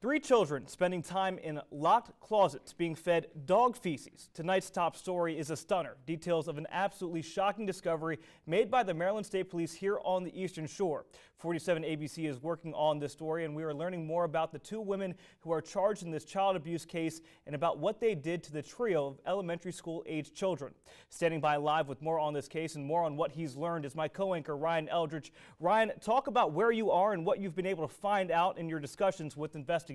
3 children spending time in locked closets being fed dog feces. Tonight's top story is a stunner. Details of an absolutely shocking discovery made by the Maryland State Police here on the Eastern Shore. 47 ABC is working on this story, and we are learning more about the 2 women who are charged in this child abuse case and about what they did to the trio of elementary school age children. Standing by live with more on this case and more on what he's learned is my co-anchor Ryan Eldridge. Ryan, talk about where you are and what you've been able to find out in your discussions with investigators.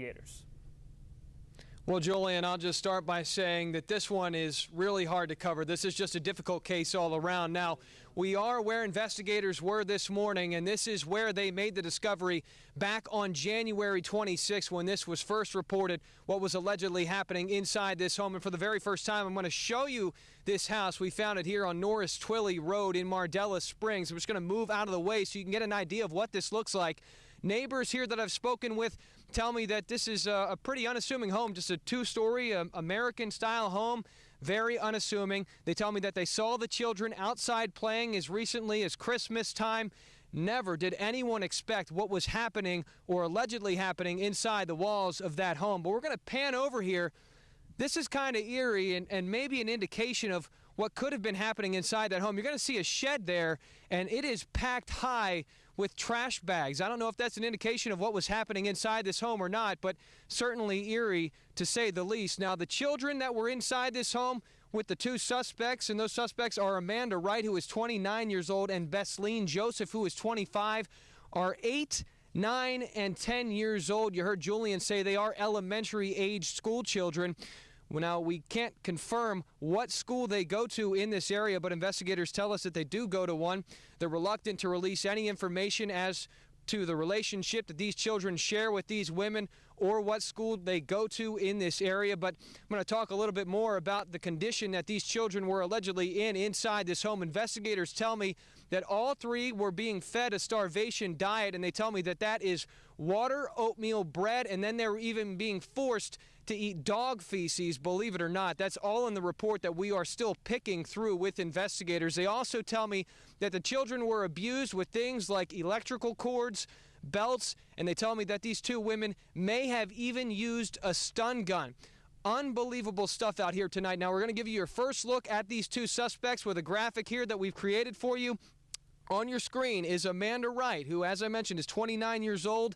Well, Julian, I'll just start by saying that this one is really hard to cover. This is just a difficult case all around. Now, we are where investigators were this morning, and this is where they made the discovery back on January 26th when this was first reported, what was allegedly happening inside this home. And for the very first time, I'm going to show you this house. We found it here on Norris Twilley Road in Mardela Springs. We're just going to move out of the way so you can get an idea of what this looks like. Neighbors here that I've spoken with tell me that this is a pretty unassuming home, just a 2-story American-style home, very unassuming. They tell me that they saw the children outside playing as recently as Christmas time. Never did anyone expect what was happening or allegedly happening inside the walls of that home. But we're going to pan over here. This is kind of eerie and maybe an indication of what could have been happening inside that home. You're going to see a shed there, and it is packed high with trash bags. I don't know if that's an indication of what was happening inside this home or not, but certainly eerie to say the least. Now, the children that were inside this home with the 2 suspects, and those suspects are Amanda Wright, who is 29 years old, and Besleen Joseph, who is 25, are 8, 9, and 10 years old. You heard Julian say they are elementary-age school children. Well, now, we can't confirm what school they go to in this area, but investigators tell us that they do go to one. They're reluctant to release any information as to the relationship that these children share with these women or what school they go to in this area. But I'm going to talk a little bit more about the condition that these children were allegedly in inside this home. Investigators tell me that all 3 were being fed a starvation diet, and they tell me that that is water, oatmeal, bread, and then they were even being forced to eat dog feces, believe it or not. That's all in the report that we are still picking through with investigators. They also tell me that the children were abused with things like electrical cords, belts, and they tell me that these 2 women may have even used a stun gun. Unbelievable stuff out here tonight. Now, we're going to give you your first look at these 2 suspects with a graphic here that we've created for you. On your screen is Amanda Wright, who, as I mentioned, is 29 years old.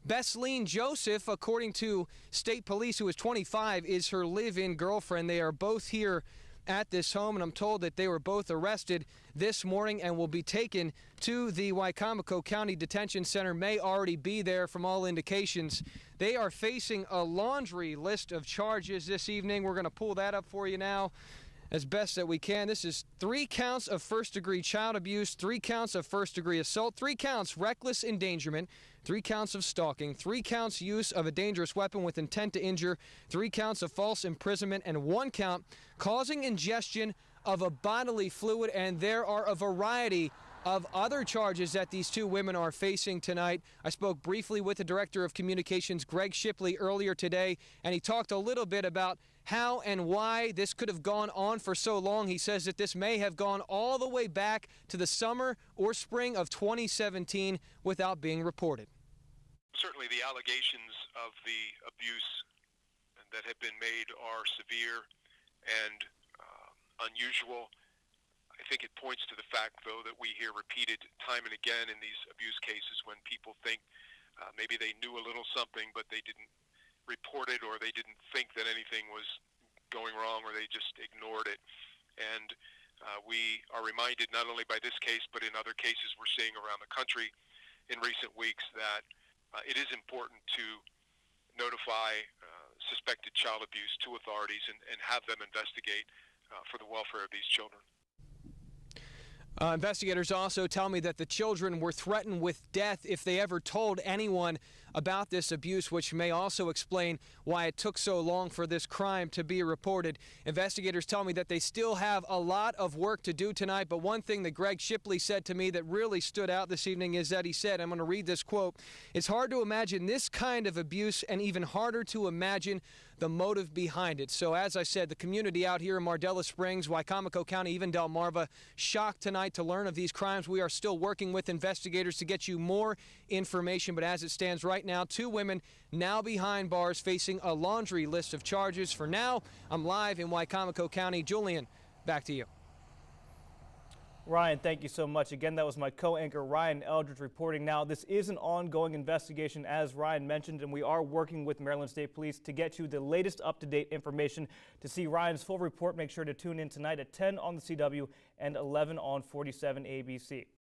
Besleen Joseph, according to state police, who is 25, is her live-in girlfriend. They are both here at this home, and I'm told that they were both arrested this morning and will be taken to the Wicomico County Detention Center, may already be there from all indications. They are facing a laundry list of charges this evening. We're going to pull that up for you now as best that we can. This is 3 counts of first-degree child abuse, 3 counts of first-degree assault, 3 counts reckless endangerment, 3 counts of stalking, 3 counts use of a dangerous weapon with intent to injure, 3 counts of false imprisonment, and 1 count causing ingestion of a bodily fluid. And there are a variety of other charges that these 2 women are facing tonight. I spoke briefly with the Director of Communications, Greg Shipley, earlier today, and he talked a little bit about how and why this could have gone on for so long. He says that this may have gone all the way back to the summer or spring of 2017 without being reported. Certainly the allegations of the abuse that have been made are severe and unusual. I think it points to the fact, though, that we hear repeated time and again in these abuse cases when people think maybe they knew a little something, but they didn't report it, or they didn't think that anything was going wrong, or they just ignored it. And we are reminded not only by this case, but in other cases we're seeing around the country in recent weeks that it is important to notify suspected child abuse to authorities and have them investigate for the welfare of these children. Investigators also tell me that the children were threatened with death if they ever told anyone about this abuse, which may also explain why it took so long for this crime to be reported. Investigators tell me that they still have a lot of work to do tonight, but one thing that Greg Shipley said to me that really stood out this evening is that he said, I'm going to read this quote, "It's hard to imagine this kind of abuse and even harder to imagine the motive behind it." So as I said, the community out here in Mardela Springs, Wicomico County, even Delmarva, shocked tonight to learn of these crimes. We are still working with investigators to get you more information, but as it stands right now. 2 women now behind bars facing a laundry list of charges. For now, I'm live in Wicomico County. Julian, back to you. Ryan, thank you so much. Again, that was my co-anchor Ryan Eldridge reporting. Now, this is an ongoing investigation, as Ryan mentioned, and we are working with Maryland State Police to get you the latest up-to-date information. To see Ryan's full report, make sure to tune in tonight at 10 on the CW and 11 on 47 ABC.